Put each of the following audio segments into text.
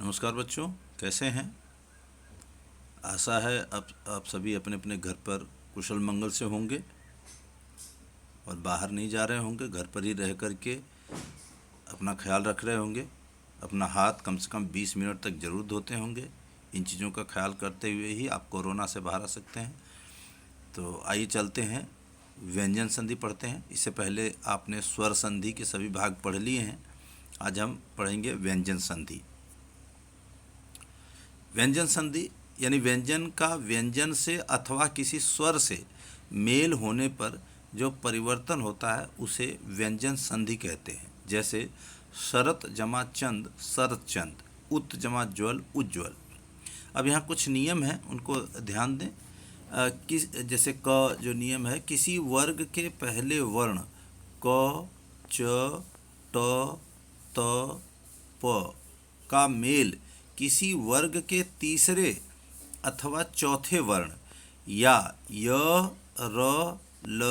नमस्कार बच्चों, कैसे हैं। आशा है आप सभी अपने अपने घर पर कुशल मंगल से होंगे और बाहर नहीं जा रहे होंगे। घर पर ही रह कर के अपना ख्याल रख रहे होंगे। अपना हाथ कम से कम 20 मिनट तक ज़रूर धोते होंगे। इन चीज़ों का ख्याल करते हुए ही आप कोरोना से बाहर आ सकते हैं। तो आइए चलते हैं, व्यंजन संधि पढ़ते हैं। इससे पहले आपने स्वर संधि के सभी भाग पढ़ लिए हैं। आज हम पढ़ेंगे व्यंजन संधि। व्यंजन संधि यानी व्यंजन का व्यंजन से अथवा किसी स्वर से मेल होने पर जो परिवर्तन होता है उसे व्यंजन संधि कहते हैं। जैसे शरत जमा चंद शरत चंद, उत जमा ज्वल उज्ज्वल। अब यहाँ कुछ नियम हैं, उनको ध्यान दें। जैसे क जो नियम है, किसी वर्ग के पहले वर्ण क च ट त प का मेल किसी वर्ग के तीसरे अथवा चौथे वर्ण या य र ल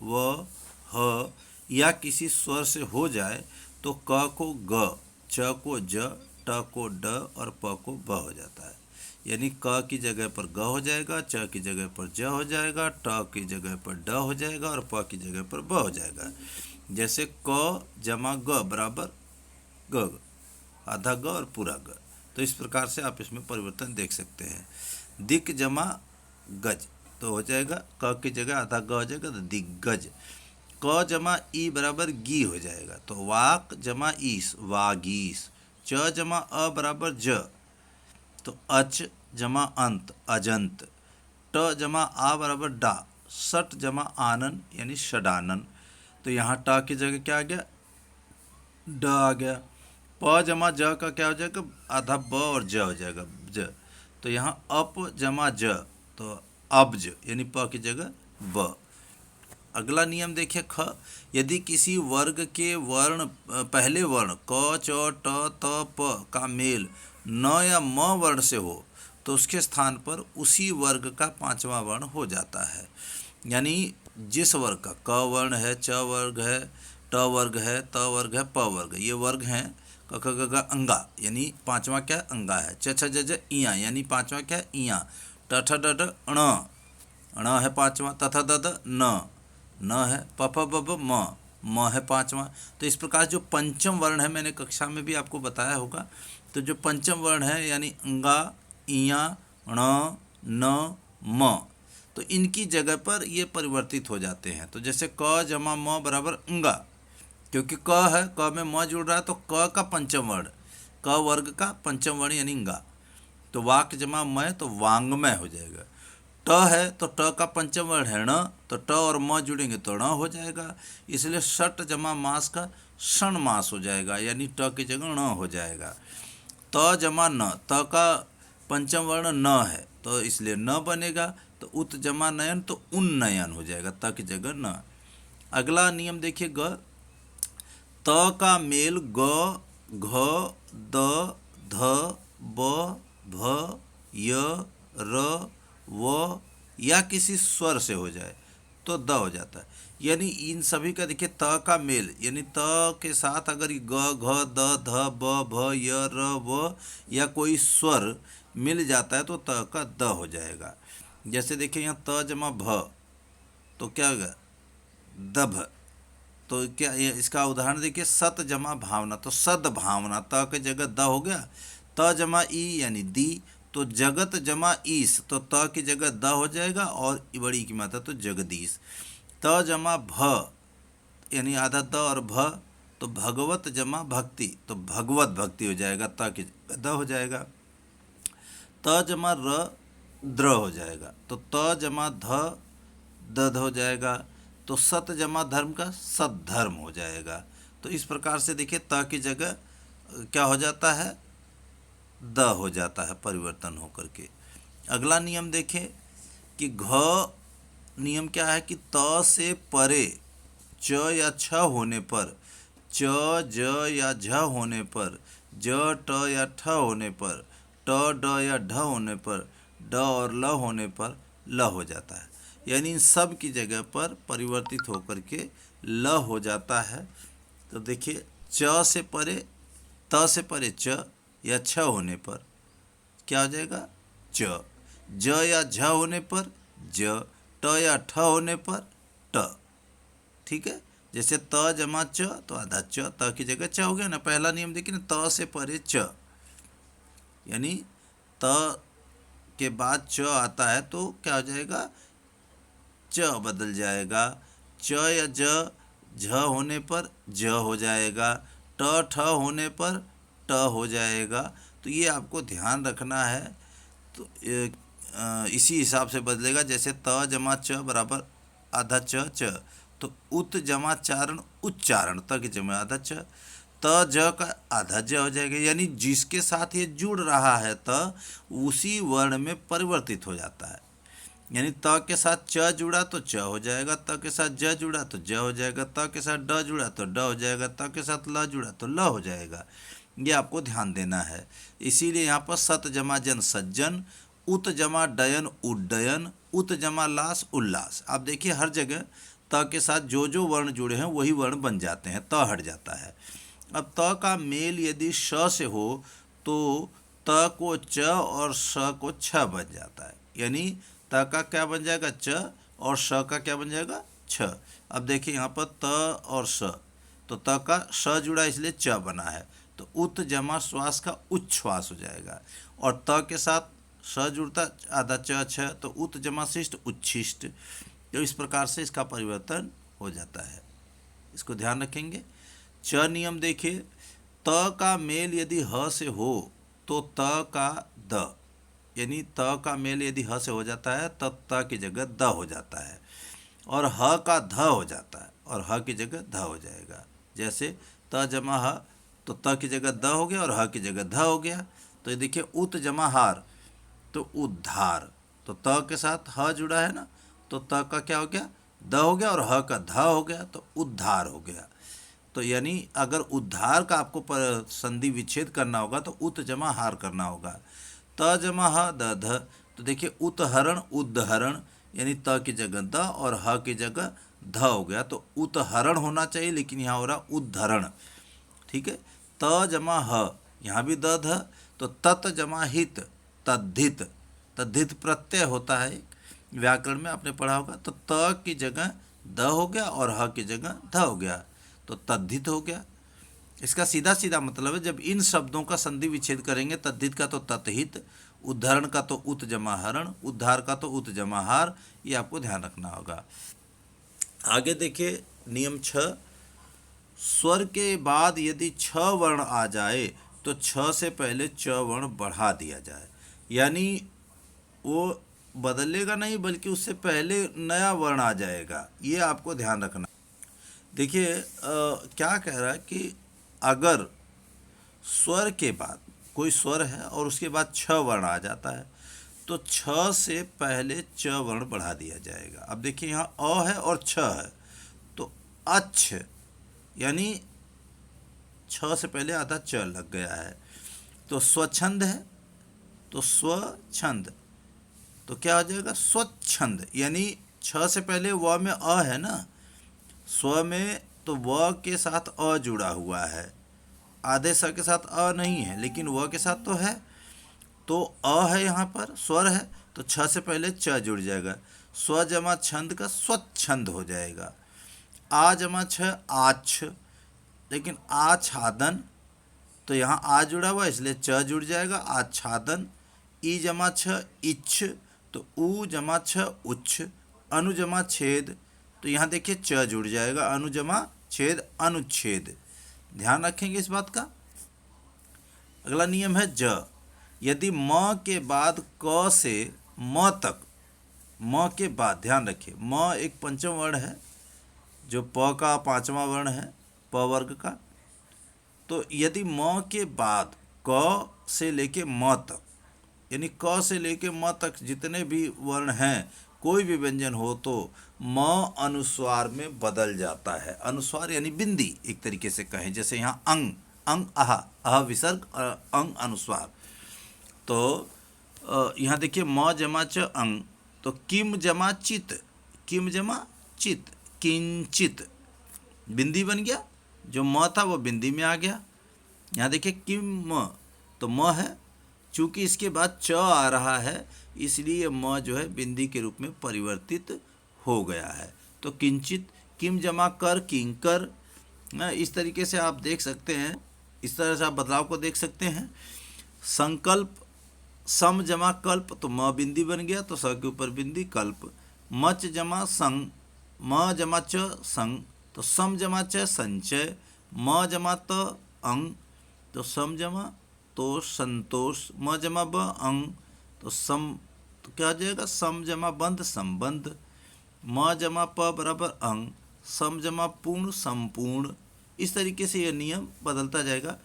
व ह या किसी स्वर से हो जाए तो क को ग, च को ज, ट को ड और प को ब हो जाता है। यानी क की जगह पर ग हो जाएगा, च की जगह पर ज हो जाएगा, ट की जगह पर ड हो जाएगा और प की जगह पर ब हो जाएगा। जैसे क जमा ग बराबर ग, आधा ग और पूरा ग। तो इस प्रकार से आप इसमें परिवर्तन देख सकते हैं। दिक जमा गज तो हो जाएगा, क की जगह आधा ग हो जाएगा तो दिग्गज। क जमा ई बराबर गी हो जाएगा तो वाक जमा ईस वागीस। च जमा अ बराबर ज तो अच जमा अंत अजंत। ट जमा आ बराबर डा, सट जमा आनन यानी षडानन। तो यहाँ ट की जगह क्या आ गया, ड आ गया। प जमा ज का क्या हो जाएगा, आधा ब और ज हो जाएगा ज। तो यहाँ अप जमा ज तो अब्ज यानी प की जगह ब। अगला नियम देखिए ख। यदि किसी वर्ग के वर्ण पहले वर्ण क च ट त प का मेल न या म वर्ण से हो तो उसके स्थान पर उसी वर्ग का पांचवा वर्ण हो जाता है। यानी जिस वर्ग का क वर्ण है, च वर्ग है, ट वर्ग है, त वर्ग है, प वर्ग, ये वर्ग हैं। क ख ग घ अंगा यानी पांचवा क्या अंगा है। छ छ ज ज इया यानी पांचवा क्या इया। ट ठ ड ढ ण, ण है पांचवा। त थ द द न है। प फ ब ब म है पांचवा। तो इस प्रकार जो पंचम वर्ण है, मैंने कक्षा में भी आपको बताया होगा। तो जो पंचम वर्ण है यानी अंगा, इया, ण, न, म, तो इनकी जगह पर ये परिवर्तित हो जाते हैं। तो जैसे क जमा म बराबर अंगा, क्योंकि क है, क में म जुड़ रहा है तो क का पंचम वर्ण, क वर्ग का पंचम वर्ण यानी अंगा। तो वाक जमा मय तो वांगमय हो जाएगा। ट है तो ट का पंचम वर्ण है ण, तो ट और म जुड़ेंगे तो ण हो जाएगा। इसलिए षट जमा मास का षण मास हो जाएगा यानी ट की जगह ण हो जाएगा। त जमा न, त का पंचम वर्ण न है तो इसलिए न बनेगा। तो उत जमा नयन तो उन्नयन हो जाएगा, त की जगह न। अगला नियम देखिए ग। त का मेल ग, घ, द, ध, ब, भ, य, र, व या किसी स्वर से हो जाए तो द हो जाता है। यानी इन सभी का देखिए त का मेल यानी त के साथ अगर ग, घ, द, ध, ब, भ, य, र, व या कोई स्वर मिल जाता है तो त का द हो जाएगा। जैसे देखिए यहाँ त जमा भ तो क्या होगा, दभ। तो क्या इसका उदाहरण देखिए, सत जमा भावना तो सद भावना, त के जगह द हो गया। त जमा ई यानी दी, तो जगत जमा ईस तो त की जगह द हो जाएगा और बड़ी की मात्रा तो जगदीश। त जमा भ यानी आधा द और भ तो भगवत जमा भक्ति तो भगवत भक्ति हो जाएगा, त की जगह द हो जाएगा। त जमा र द्र हो जाएगा तो त जमा ध दध हो जाएगा। तो सत जमा धर्म का सद्धर्म हो जाएगा। तो इस प्रकार से देखिए त की जगह क्या हो जाता है, द हो जाता है परिवर्तन होकर के। अगला नियम देखें कि घ नियम क्या है कि त से परे च या छ होने पर, च ज या झ होने पर, ज ट या ठ होने पर, ट ड या ढ होने पर, ड और ल होने पर ल हो जाता है। यानी इन सब की जगह पर परिवर्तित होकर के ल हो जाता है। तो देखिए च से परे, त से परे च, या छ होने पर क्या हो जाएगा? च। ज या झ होने पर ज। ट या ठ होने पर ट। ठीक है, जैसे त जमा च तो आधा च, त की जगह च हो गया ना। पहला नियम देखिए ना, त से परे च, यानी त के बाद च आता है तो क्या हो जाएगा? च बदल जाएगा। च या ज झ होने पर ज हो जाएगा। ट ठ होने पर ट हो जाएगा। तो ये आपको ध्यान रखना है। तो इसी हिसाब से बदलेगा। जैसे त जमा च बराबर आधा च च, तो उत जमा चारण उच्चारण, त की जमा आधा च, त ज का आधा ज हो जाएगा। यानी जिसके साथ ये जुड़ रहा है त, उसी वर्ण में परिवर्तित हो जाता है। यानी त के साथ च जुड़ा तो च हो जाएगा, त के साथ ज जुड़ा तो ज हो जाएगा, त के साथ ड जुड़ा तो ड हो जाएगा, त के साथ ल जुड़ा तो ल हो जाएगा। ये आपको ध्यान देना है। इसीलिए यहाँ पर सत जमा जन सज्जन, उत जमा डयन उड्डयन, उत जमा लास उल्लास। आप देखिए हर जगह त के साथ जो जो वर्ण जुड़े हैं वही वर्ण बन जाते हैं, त हट जाता है। अब त का मेल यदि श से हो तो त को च और श को छ बन जाता है। यानी त का क्या बन जाएगा? च, और श का क्या बन जाएगा? छ। अब देखिए यहाँ पर त और स, तो त का स जुड़ा इसलिए च बना है, तो उत जमा श्वास का उच्छ्वास हो जाएगा। और त के साथ स जुड़ता आधा च छ, तो उत जमा शिष्ट उच्छिष्ट। तो इस प्रकार से इसका परिवर्तन हो जाता है, इसको ध्यान रखेंगे। च नियम देखिए, त का मेल यदि ह से हो तो त का द, यानी त का मेल यदि ह से हो जाता है तब त की जगह द हो जाता है, और ह का ध हो जाता है और ह की जगह ध हो जाएगा। जैसे त जमा ह, तो त की जगह द हो गया और ह की जगह ध हो गया। तो ये देखिए उत जमा हार तो उद्धार, तो त के साथ ह जुड़ा है ना, तो त का क्या हो गया? द हो गया, और ह का ध हो गया, तो उद्धार हो गया। तो यानी अगर उद्धार का आपको संधि विच्छेद करना होगा तो उत जमा हार करना होगा। त जमा ह द ध, तो देखिए उतहरण उद्धरण, यानी त की जगह द और ह की जगह ध हो गया, तो उतहरण होना चाहिए लेकिन यहाँ हो रहा उद्धरण। ठीक है, त जमा ह, यहाँ भी द ध, तो तत जमा हित तद्धित। तद्धित प्रत्यय होता है व्याकरण में, आपने पढ़ा होगा। तो त की जगह द हो गया और ह की जगह ध हो गया, तो तद्धित हो गया। इसका सीधा सीधा मतलब है, जब इन शब्दों का संधि विच्छेद करेंगे, तद्धित का तो तत्हित, उद्धरण का तो उत जमा हरण, उद्धार का तो उत जमा हार, ये आपको ध्यान रखना होगा। आगे देखिए नियम 6, स्वर के बाद यदि छ वर्ण आ जाए तो छ से पहले च वर्ण बढ़ा दिया जाए। यानी वो बदलेगा नहीं बल्कि उससे पहले नया वर्ण आ जाएगा, ये आपको ध्यान रखना। देखिए क्या कह रहा है कि अगर स्वर के बाद कोई स्वर है और उसके बाद छ वर्ण आ जाता है तो छ से पहले च वर्ण बढ़ा दिया जाएगा। अब देखिए यहाँ अ है और छ है, तो अच्छ, यानी छ से पहले आधा च लग गया है। तो स्वच्छंद है तो स्वच्छंद, तो क्या हो जाएगा? स्वच्छंद, यानी छ से पहले व में अ है ना, स्व में तो व के साथ अ जुड़ा हुआ है, आधे स के साथ अ नहीं है लेकिन व के साथ तो है, तो अ है यहाँ पर, स्वर है, तो छ से पहले च जुड़ जाएगा। स्व जमा छंद का स्वच्छंद हो जाएगा। आ जमा छ आछ, लेकिन आच्छादन, तो यहाँ आ जुड़ा हुआ इसलिए च जुड़ जाएगा, आच्छादन। ई जमा छ इच्छ, तो ऊ जमा छ उच्छ। अनु जमा छेद, तो यहाँ देखिए च जुड़ जाएगा, अनु जमा छेद अनुच्छेद। ध्यान रखेंगे इस बात का। अगला नियम है ज, यदि म के बाद क से म तक, म के बाद ध्यान रखिए म एक पंचम वर्ण है जो प का पांचवा वर्ण है, प वर्ग का। तो यदि म के बाद क से लेके म तक, यानी क से लेके म तक जितने भी वर्ण हैं, कोई भी व्यंजन हो तो म अनुस्वार में बदल जाता है। अनुस्वार यानी बिंदी एक तरीके से कहें, जैसे यहाँ अंग, अंग आह, आह विसर्ग, अंग अनुस्वार। तो यहाँ देखिए म जमा च अंग, तो किम जमा चित, किम जमा चित, किंचित, बिंदी बन गया, जो म था वो बिंदी में आ गया। यहाँ देखिए किम, तो म है, चूंकि इसके बाद च आ रहा है इसलिए म जो है बिंदी के रूप में परिवर्तित हो गया है। तो किंचित, किम जमा कर, किंकर, इस तरीके से आप देख सकते हैं, इस तरह से आप बदलाव को देख सकते हैं। संकल्प, सम जमा कल्प, तो म बिंदी बन गया तो स के ऊपर बिंदी कल्प। मच जमा संग, म जमा च संग, तो सम जमा च संचय। म जमा त अंग, तो सम जमा तो संतोष। म जमा ब अंग, तो सम, तो क्या आ जाएगा, सम जमा बंध संबंध। म जमा प बराबर अंग, सम जमा पूर्ण संपूर्ण। इस तरीके से यह नियम बदलता जाएगा।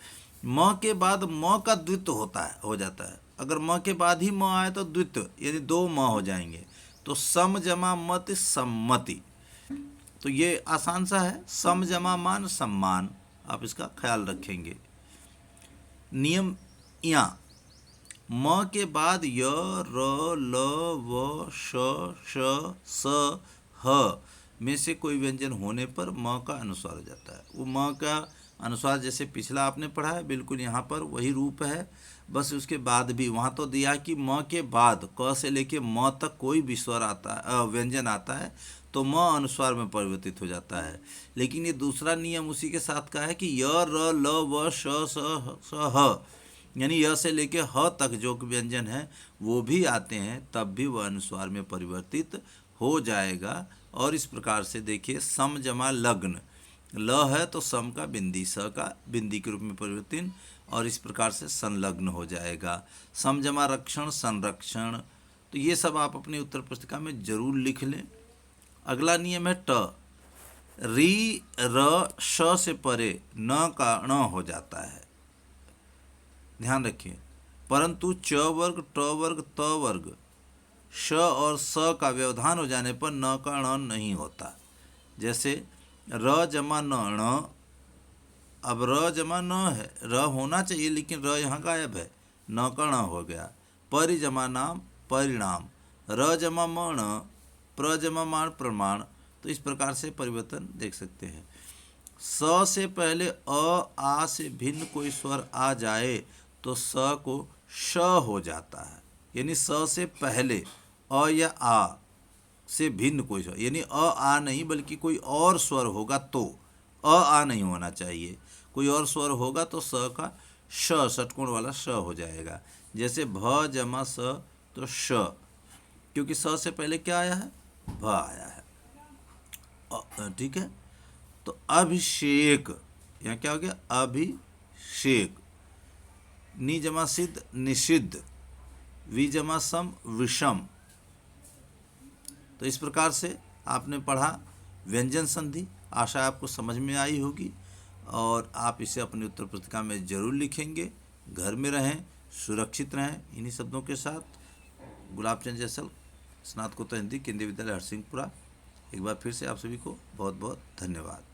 म के बाद म का द्वित्व होता है, हो जाता है। अगर म के बाद ही म आए तो द्वित्व यानी दो म हो जाएंगे। तो सम जमा मत सम्मति, तो ये आसान सा है। सम जमा मान सम्मान, आप इसका ख्याल रखेंगे। नियम या, म के बाद य, र, ल, व, श, स, ह में से कोई व्यंजन होने पर म का अनुस्वार हो जाता है। वो म का अनुस्वार जैसे पिछला आपने पढ़ा है, बिल्कुल यहाँ पर वही रूप है, बस उसके बाद भी वहाँ तो दिया कि म के बाद क से लेके म तक कोई भी स्वर आता है, व्यंजन आता है तो म अनुस्वार में परिवर्तित हो जाता है। लेकिन ये दूसरा नियम उसी के साथ का है कि य, र, ल, व, श, ह यानी य से लेके ह तक जो व्यंजन है वो भी आते हैं, तब भी वह अनुस्वार में परिवर्तित हो जाएगा। और इस प्रकार से देखिए, सम जमा लग्न, ल है तो सम का बिंदी, स का बिंदी के रूप में परिवर्तन, और इस प्रकार से संलग्न हो जाएगा। सम जमा रक्षण, संरक्षण, तो ये सब आप अपनी उत्तर पुस्तिका में जरूर लिख लें। अगला नियम है ट, री, र, श से परे न का ण हो जाता है, ध्यान रखिए। परंतु च वर्ग, ट वर्ग, त वर्ग, श और स का व्यवधान हो जाने पर न का ण नहीं होता। जैसे र जमा न ण, अब र जमा न है, र होना चाहिए लेकिन र यहाँ गायब है, न का ण हो गया। परि जमा नाम परिणाम, र जमा मण, प्र जमा मान प्रमाण, तो इस प्रकार से परिवर्तन देख सकते हैं। स से पहले अ, आ से भिन्न कोई स्वर आ जाए तो स को श हो जाता है, यानी स से पहले अ या आ से भिन्न कोई स्वर, यानी अ आ नहीं बल्कि कोई और स्वर होगा तो, अ आ नहीं होना चाहिए, कोई और स्वर होगा तो स का श, षटकोण वाला श हो जाएगा। जैसे भ जमा स, तो श, क्योंकि स से पहले क्या आया है, भ आया है, ठीक है। तो अभिषेक, यहाँ क्या हो गया, अभिषेक। नि जमा सिद्ध, निषिद्ध। वि जमा सम, विषम। तो इस प्रकार से आपने पढ़ा व्यंजन संधि। आशा आपको समझ में आई होगी और आप इसे अपनी उत्तर पुस्तिका में जरूर लिखेंगे। घर में रहें, सुरक्षित रहें। इन्हीं शब्दों के साथ गुलाबचंद जैसल, स्नातकोत्तर हिंदी, केंद्रीय विद्यालय हरसिंहपुरा, एक बार फिर से आप सभी को बहुत बहुत धन्यवाद।